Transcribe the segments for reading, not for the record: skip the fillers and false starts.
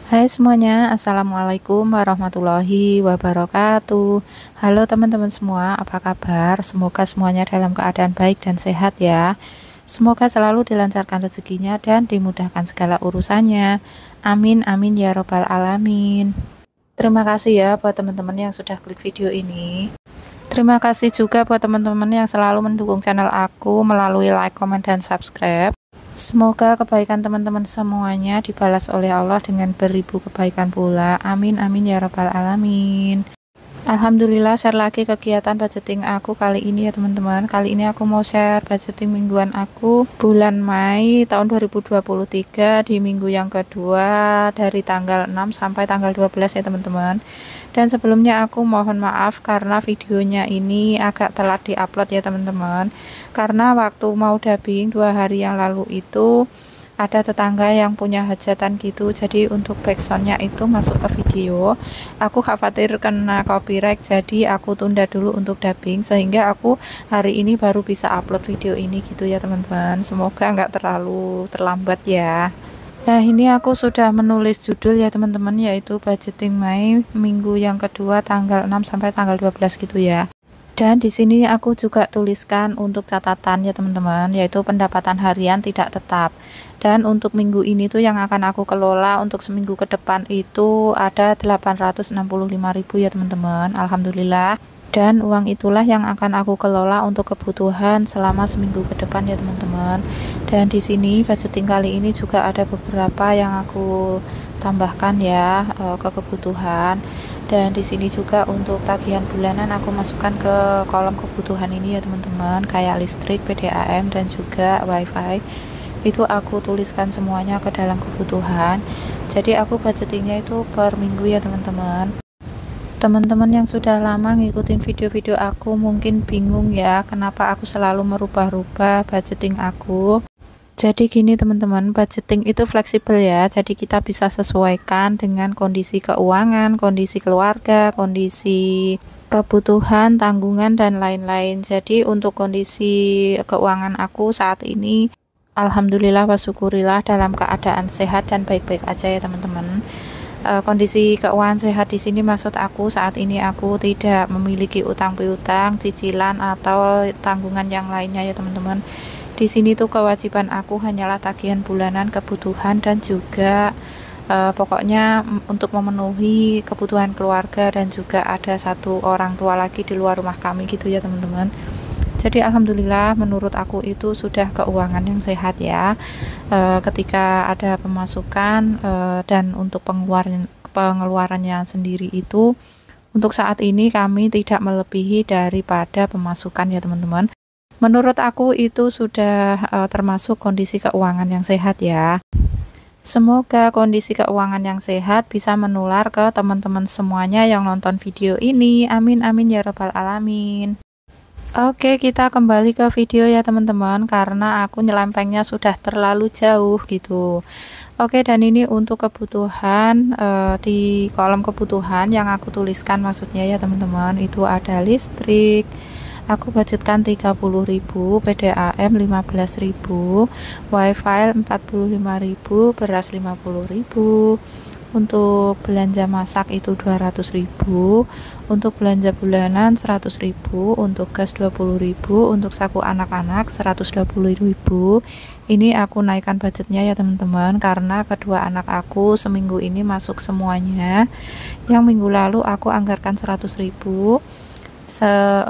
Hai semuanya, Assalamualaikum warahmatullahi wabarakatuh. Halo teman-teman semua, apa kabar? Semoga semuanya dalam keadaan baik dan sehat ya. Semoga selalu dilancarkan rezekinya dan dimudahkan segala urusannya. Amin, amin ya robbal alamin. Terima kasih ya buat teman-teman yang sudah klik video ini. Terima kasih juga buat teman-teman yang selalu mendukung channel aku melalui like, comment, dan subscribe. Semoga kebaikan teman-teman semuanya dibalas oleh Allah dengan beribu kebaikan pula. Amin, amin ya rabbal alamin. Alhamdulillah, share lagi kegiatan budgeting aku kali ini ya teman-teman. Kali ini aku mau share budgeting mingguan aku bulan Mei tahun 2023 di minggu yang kedua dari tanggal 6 sampai tanggal 12 ya teman-teman. Dan sebelumnya aku mohon maaf karena videonya ini agak telat diupload ya teman-teman. Karena waktu mau dubbing 2 hari yang lalu itu ada tetangga yang punya hajatan gitu, jadi untuk backsoundnya itu masuk ke video. Aku khawatir kena copyright, jadi aku tunda dulu untuk dubbing sehingga aku hari ini baru bisa upload video ini gitu ya teman-teman. Semoga nggak terlalu terlambat ya. Nah, ini aku sudah menulis judul ya teman-teman, yaitu budgeting Mei minggu yang kedua tanggal 6 sampai tanggal 12 gitu ya. Dan di sini aku juga tuliskan untuk catatan ya teman-teman, yaitu pendapatan harian tidak tetap. Dan untuk minggu ini tuh yang akan aku kelola untuk seminggu ke depan itu ada 865.000 ya teman-teman. Alhamdulillah. Dan uang itulah yang akan aku kelola untuk kebutuhan selama seminggu ke depan ya teman-teman. Dan di sini budgeting kali ini juga ada beberapa yang aku tambahkan ya ke kebutuhan. Dan di sini juga untuk tagihan bulanan aku masukkan ke kolom kebutuhan ini ya teman-teman, kayak listrik, PDAM, dan juga wifi. Itu aku tuliskan semuanya ke dalam kebutuhan. Jadi aku budgetingnya itu per minggu ya teman-teman. Teman-teman yang sudah lama ngikutin video-video aku mungkin bingung ya kenapa aku selalu merubah-rubah budgeting aku. Jadi gini teman-teman, budgeting itu fleksibel ya, jadi kita bisa sesuaikan dengan kondisi keuangan, kondisi keluarga, kondisi kebutuhan, tanggungan, dan lain-lain. Jadi untuk kondisi keuangan aku saat ini, alhamdulillah wa syukurillah dalam keadaan sehat dan baik-baik aja ya teman-teman. Kondisi keuangan sehat di sini maksud aku saat ini aku tidak memiliki utang piutang, cicilan, atau tanggungan yang lainnya ya teman-teman. Di sini tuh kewajiban aku hanyalah tagihan bulanan, kebutuhan, dan juga pokoknya untuk memenuhi kebutuhan keluarga, dan juga ada satu orang tua lagi di luar rumah kami gitu ya teman-teman. Jadi alhamdulillah menurut aku itu sudah keuangan yang sehat ya. Ketika ada pemasukan dan untuk pengeluarannya sendiri itu untuk saat ini kami tidak melebihi daripada pemasukan ya teman-teman. Menurut aku itu sudah termasuk kondisi keuangan yang sehat ya. Semoga kondisi keuangan yang sehat bisa menular ke teman-teman semuanya yang nonton video ini. Amin, amin ya rabbal alamin. Oke, kita kembali ke video ya teman-teman, karena aku nyelempengnya sudah terlalu jauh gitu. Oke, dan ini untuk kebutuhan di kolom kebutuhan yang aku tuliskan maksudnya ya teman-teman, itu ada listrik. Aku budgetkan 30.000, PDAM 15.000, wifi 45.000, beras 50.000. Untuk belanja masak itu 200.000, untuk belanja bulanan 100.000, untuk gas 20.000, untuk saku anak-anak 120.000. Ini aku naikkan budgetnya ya teman-teman, karena kedua anak aku seminggu ini masuk semuanya. Yang minggu lalu aku anggarkan 100.000.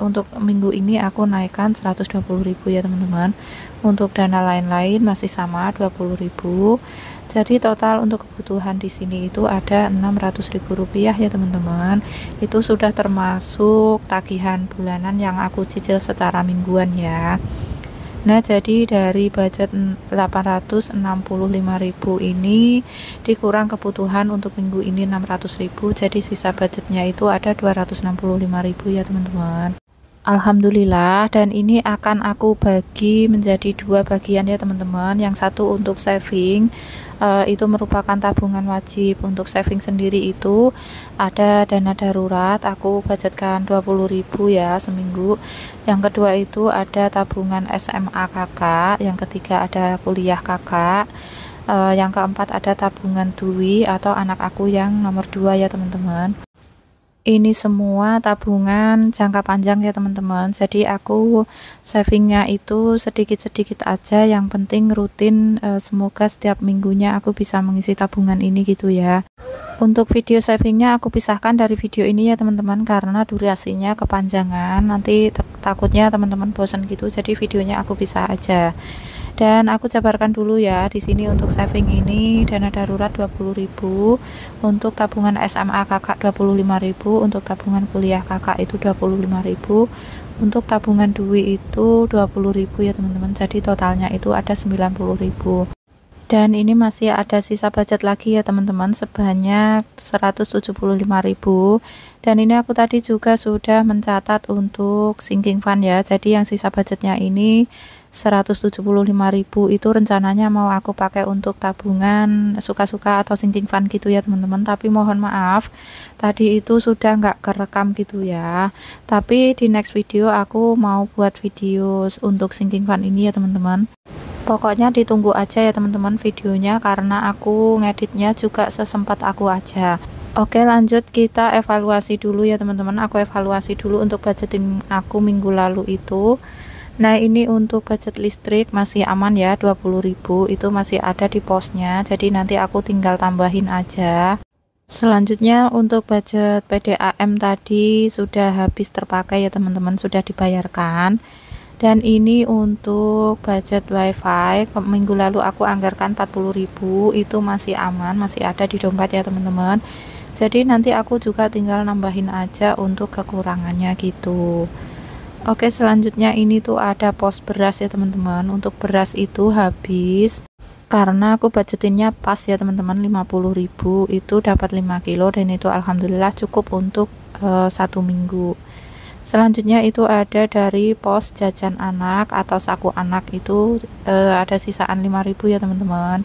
Untuk minggu ini aku naikkan 120.000 ya teman-teman. Untuk dana lain-lain masih sama 20.000. Jadi total untuk kebutuhan di sini itu ada 600.000 rupiah ya teman-teman. Itu sudah termasuk tagihan bulanan yang aku cicil secara mingguan ya. Nah, jadi dari budget 865.000 ini dikurang kebutuhan untuk minggu ini 600.000, jadi sisa budgetnya itu ada 265.000 ya teman-teman. Alhamdulillah, dan ini akan aku bagi menjadi dua bagian ya teman-teman. Yang satu untuk saving, itu merupakan tabungan wajib. Untuk saving sendiri itu ada dana darurat, aku budgetkan 20.000 ya seminggu. Yang kedua itu ada tabungan SMA kakak, yang ketiga ada kuliah kakak. Yang keempat ada tabungan Dwi atau anak aku yang nomor 2 ya teman-teman. Ini semua tabungan jangka panjang ya teman-teman, jadi aku savingnya itu sedikit-sedikit aja, yang penting rutin. Semoga setiap minggunya aku bisa mengisi tabungan ini gitu ya. Untuk video savingnya aku pisahkan dari video ini ya teman-teman, karena durasinya kepanjangan, nanti takutnya teman-teman bosan gitu, jadi videonya aku pisah aja. Dan aku jabarkan dulu ya di sini. Untuk saving ini dana darurat 20.000, untuk tabungan SMA kakak 25.000, untuk tabungan kuliah kakak itu 25.000, untuk tabungan Dwi itu 20.000 ya teman-teman. Jadi totalnya itu ada 90.000. Dan ini masih ada sisa budget lagi ya teman-teman, sebanyak 175.000. Dan ini aku tadi juga sudah mencatat untuk sinking fund ya. Jadi yang sisa budgetnya ini 175.000 itu rencananya mau aku pakai untuk tabungan suka-suka atau sinking fund gitu ya teman-teman. Tapi mohon maaf tadi itu sudah nggak kerekam gitu ya. Tapi di next video aku mau buat video untuk sinking fund ini ya teman-teman. Pokoknya ditunggu aja ya teman-teman videonya, karena aku ngeditnya juga sesempat aku aja. Oke, lanjut kita evaluasi dulu ya teman-teman. Aku evaluasi dulu untuk budgeting aku minggu lalu itu. Nah, ini untuk budget listrik masih aman ya, 20.000 itu masih ada di posnya. Jadi nanti aku tinggal tambahin aja. Selanjutnya untuk budget PDAM tadi sudah habis terpakai ya teman-teman, sudah dibayarkan. Dan ini untuk budget wifi minggu lalu aku anggarkan 40.000, itu masih aman, masih ada di dompet ya teman-teman. Jadi nanti aku juga tinggal nambahin aja untuk kekurangannya gitu. Oke, selanjutnya ini tuh ada pos beras ya teman-teman. Untuk beras itu habis karena aku budgetinnya pas ya teman-teman, 50.000 itu dapat 5 kilo, dan itu alhamdulillah cukup untuk 1 minggu. Selanjutnya itu ada dari pos jajan anak atau saku anak, itu ada sisaan 5.000 ya teman-teman.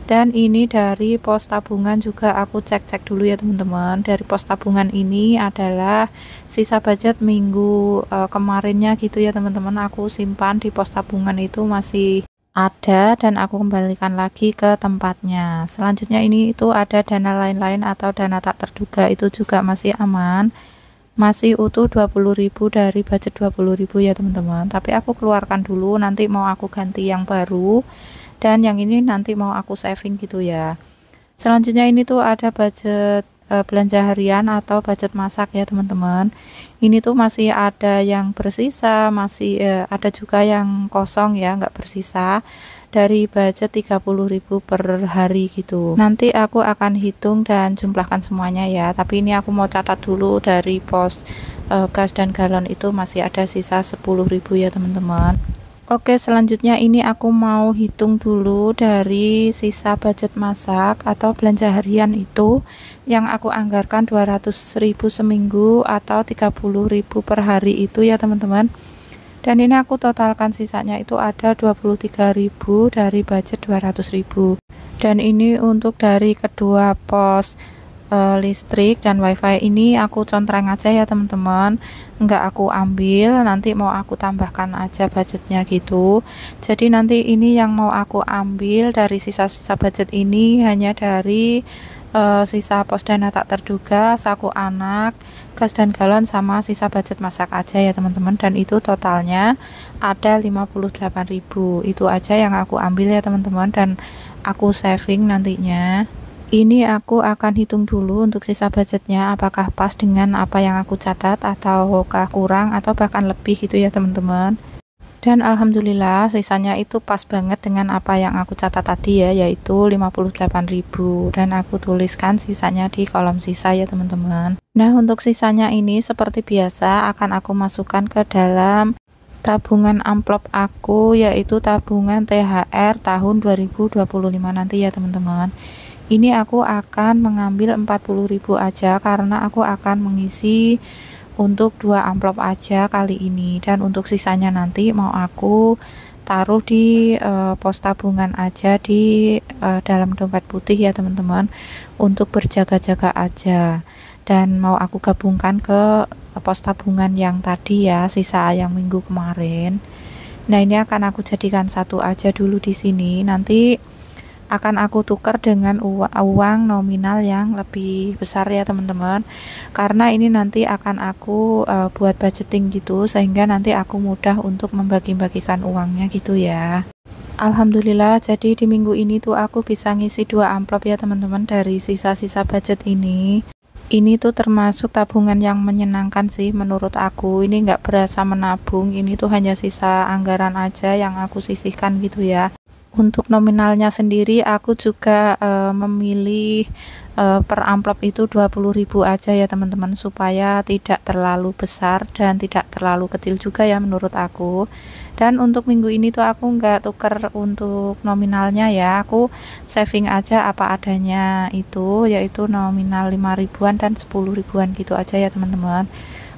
Dan ini dari pos tabungan juga aku cek-cek dulu ya teman-teman. Dari pos tabungan ini adalah sisa budget minggu kemarinnya gitu ya teman-teman, aku simpan di pos tabungan itu masih ada, dan aku kembalikan lagi ke tempatnya. Selanjutnya ini itu ada dana lain-lain atau dana tak terduga, itu juga masih aman, masih utuh 20.000 dari budget 20.000 ya teman-teman. Tapi aku keluarkan dulu, nanti mau aku ganti yang baru, dan yang ini nanti mau aku saving gitu ya. Selanjutnya ini tuh ada budget belanja harian atau budget masak ya teman-teman. Ini tuh masih ada yang bersisa, masih ada juga yang kosong ya, nggak bersisa, dari budget 30.000 per hari gitu. Nanti aku akan hitung dan jumlahkan semuanya ya. Tapi ini aku mau catat dulu dari pos gas dan galon itu masih ada sisa 10.000 ya teman-teman. Oke, selanjutnya ini aku mau hitung dulu dari sisa budget masak atau belanja harian itu yang aku anggarkan 200.000 seminggu atau 30.000 per hari itu ya teman-teman. Dan ini aku totalkan sisanya itu ada 23.000 dari budget 200.000. Dan ini untuk dari kedua pos listrik dan wifi ini aku contreng aja ya teman-teman, enggak aku ambil, nanti mau aku tambahkan aja budgetnya gitu. Jadi nanti ini yang mau aku ambil dari sisa-sisa budget ini hanya dari sisa pos dana tak terduga, saku anak, gas dan galon, sama sisa budget masak aja ya teman-teman. Dan itu totalnya ada 58.000. Itu aja yang aku ambil ya teman-teman, dan aku saving nantinya. Ini aku akan hitung dulu untuk sisa budgetnya apakah pas dengan apa yang aku catat ataukah kurang atau bahkan lebih gitu ya teman-teman. Dan alhamdulillah sisanya itu pas banget dengan apa yang aku catat tadi ya, yaitu 58.000, dan aku tuliskan sisanya di kolom sisa ya teman-teman. Nah, untuk sisanya ini seperti biasa akan aku masukkan ke dalam tabungan amplop aku, yaitu tabungan THR tahun 2025 nanti ya teman-teman. Ini aku akan mengambil 40.000 aja karena aku akan mengisi untuk 2 amplop aja kali ini, dan untuk sisanya nanti mau aku taruh di pos tabungan aja di dalam dompet putih ya teman-teman, untuk berjaga-jaga aja. Dan mau aku gabungkan ke pos tabungan yang tadi ya, sisa yang minggu kemarin. Nah, ini akan aku jadikan satu aja dulu di sini. Nanti akan aku tukar dengan uang nominal yang lebih besar ya teman-teman, karena ini nanti akan aku buat budgeting gitu, sehingga nanti aku mudah untuk membagi-bagikan uangnya gitu ya. Alhamdulillah, jadi di minggu ini tuh aku bisa ngisi 2 amplop ya teman-teman dari sisa-sisa budget ini. Ini tuh termasuk tabungan yang menyenangkan sih menurut aku. Ini nggak berasa menabung, ini tuh hanya sisa anggaran aja yang aku sisihkan gitu ya. Untuk nominalnya sendiri aku juga memilih per amplop itu 20.000 aja ya teman-teman, supaya tidak terlalu besar dan tidak terlalu kecil juga ya menurut aku. Dan untuk minggu ini tuh aku nggak tuker untuk nominalnya ya, aku saving aja apa adanya itu, yaitu nominal 5 ribuan dan 10 ribuan gitu aja ya teman-teman,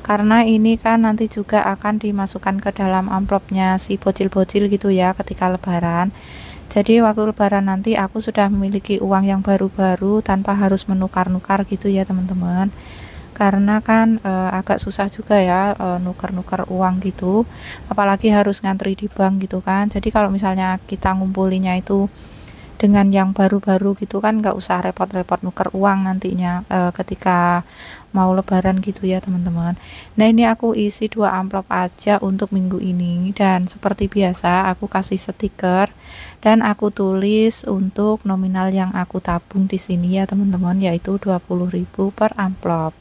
karena ini kan nanti juga akan dimasukkan ke dalam amplopnya si bocil-bocil gitu ya ketika lebaran. Jadi waktu lebaran nanti aku sudah memiliki uang yang baru-baru tanpa harus menukar-nukar gitu ya teman-teman, karena kan agak susah juga ya nuker-nuker uang gitu, apalagi harus ngantri di bank gitu kan. Jadi kalau misalnya kita ngumpulinya itu dengan yang baru-baru gitu kan, nggak usah repot-repot nuker uang nantinya ketika mau lebaran gitu ya teman-teman. Nah ini aku isi 2 amplop aja untuk minggu ini, dan seperti biasa aku kasih stiker dan aku tulis untuk nominal yang aku tabung di sini ya teman-teman, yaitu 20.000 per amplop.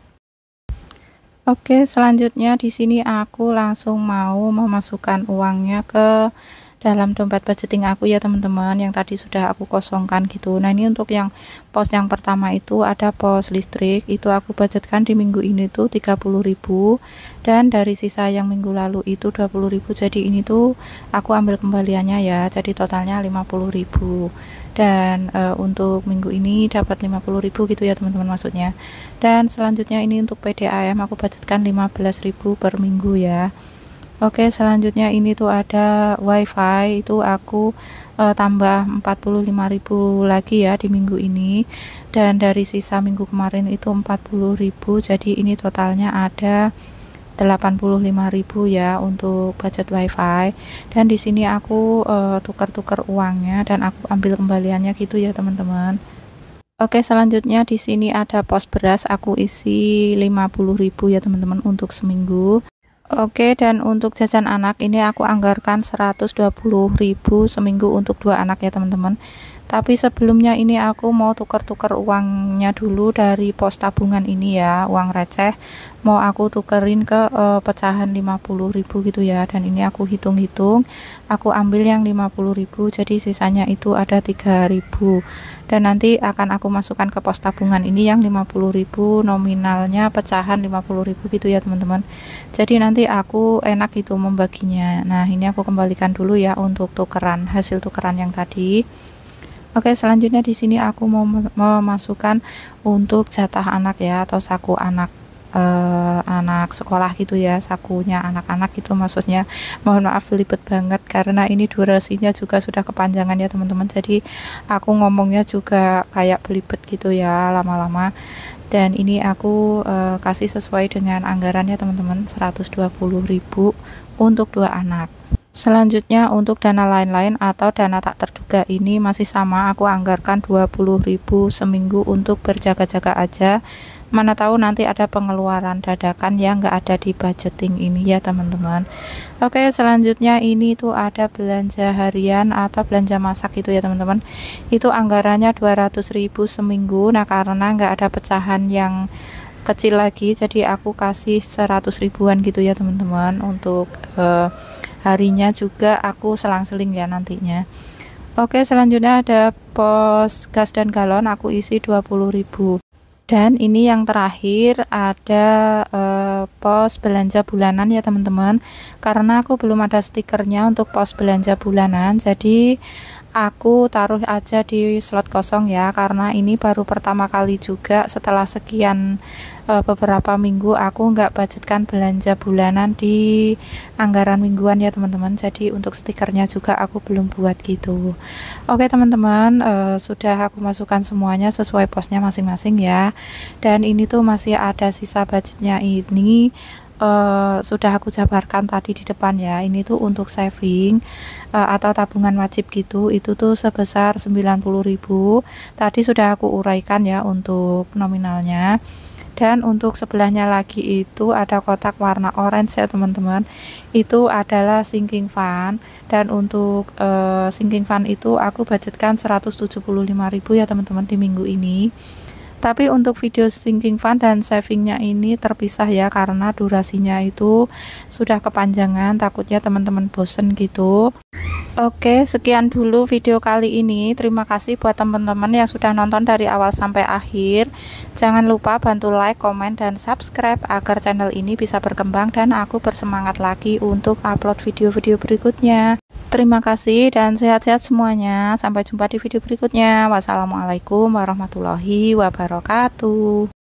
Oke, selanjutnya di sini aku langsung mau memasukkan uangnya ke dalam dompet budgeting aku ya teman-teman, yang tadi sudah aku kosongkan gitu. Nah ini untuk yang pos yang pertama itu ada pos listrik, itu aku budgetkan di minggu ini tuh 30.000, dan dari sisa yang minggu lalu itu 20.000, jadi ini tuh aku ambil kembaliannya ya, jadi totalnya 50.000. Dan untuk minggu ini dapat 50.000 gitu ya teman-teman maksudnya. Dan selanjutnya ini untuk PDAM aku budgetkan 15.000 per minggu ya. Oke, selanjutnya ini tuh ada wifi, itu aku tambah 45.000 lagi ya di minggu ini, dan dari sisa minggu kemarin itu 40.000, jadi ini totalnya ada 85.000 ya untuk budget wifi. Dan di sini aku tukar-tukar uangnya dan aku ambil kembaliannya gitu ya teman-teman. Oke, selanjutnya di sini ada pos beras, aku isi 50.000 ya teman-teman untuk seminggu. Oke, dan untuk jajan anak ini aku anggarkan 120.000 seminggu untuk 2 anak ya teman-teman. Tapi sebelumnya ini aku mau tukar-tukar uangnya dulu dari pos tabungan ini ya, uang receh mau aku tukerin ke pecahan 50.000 gitu ya. Dan ini aku hitung-hitung, aku ambil yang 50.000, jadi sisanya itu ada 3.000, dan nanti akan aku masukkan ke pos tabungan ini yang 50.000, nominalnya pecahan 50.000 gitu ya teman-teman. Jadi nanti aku enak itu membaginya. Nah ini aku kembalikan dulu ya untuk tukeran, hasil tukeran yang tadi. Oke, selanjutnya di sini aku mau memasukkan untuk jatah anak ya, atau saku anak anak sekolah gitu ya, sakunya anak-anak gitu maksudnya. Mohon maaf belibet banget karena ini durasinya juga sudah kepanjangan ya teman-teman, jadi aku ngomongnya juga kayak belibet gitu ya lama-lama. Dan ini aku kasih sesuai dengan anggarannya teman-teman, 120.000 untuk 2 anak. Selanjutnya untuk dana lain-lain atau dana tak terduga ini masih sama, aku anggarkan 20.000 seminggu untuk berjaga-jaga aja, mana tahu nanti ada pengeluaran dadakan yang nggak ada di budgeting ini ya teman-teman. Oke, selanjutnya ini tuh ada belanja harian atau belanja masak gitu ya teman-teman, itu anggarannya 200.000 seminggu. Nah karena nggak ada pecahan yang kecil lagi, jadi aku kasih 100 ribuan gitu ya teman-teman. Untuk harinya juga aku selang-seling ya nantinya. Oke, selanjutnya ada pos gas dan galon, aku isi 20.000. Dan ini yang terakhir ada pos belanja bulanan ya teman-teman, karena aku belum ada stikernya untuk pos belanja bulanan, jadi aku taruh aja di slot kosong ya, karena ini baru pertama kali juga setelah sekian beberapa minggu aku nggak budgetkan belanja bulanan di anggaran mingguan ya teman-teman, jadi untuk stikernya juga aku belum buat gitu. Oke teman-teman, sudah aku masukkan semuanya sesuai posnya masing-masing ya, dan ini tuh masih ada sisa budgetnya ini sudah aku jabarkan tadi di depan ya. Ini tuh untuk saving atau tabungan wajib gitu, itu tuh sebesar 90.000. Tadi sudah aku uraikan ya untuk nominalnya. Dan untuk sebelahnya lagi itu ada kotak warna orange ya teman-teman, itu adalah sinking fund. Dan untuk sinking fund itu aku budgetkan 175.000 ya teman-teman di minggu ini. Tapi untuk video sinking fund dan savingnya ini terpisah ya, karena durasinya itu sudah kepanjangan, takutnya teman-teman bosen gitu. Oke, sekian dulu video kali ini. Terima kasih buat teman-teman yang sudah nonton dari awal sampai akhir. Jangan lupa bantu like, komen, dan subscribe agar channel ini bisa berkembang dan aku bersemangat lagi untuk upload video-video berikutnya. Terima kasih dan sehat-sehat semuanya. Sampai jumpa di video berikutnya. Wassalamualaikum warahmatullahi wabarakatuh.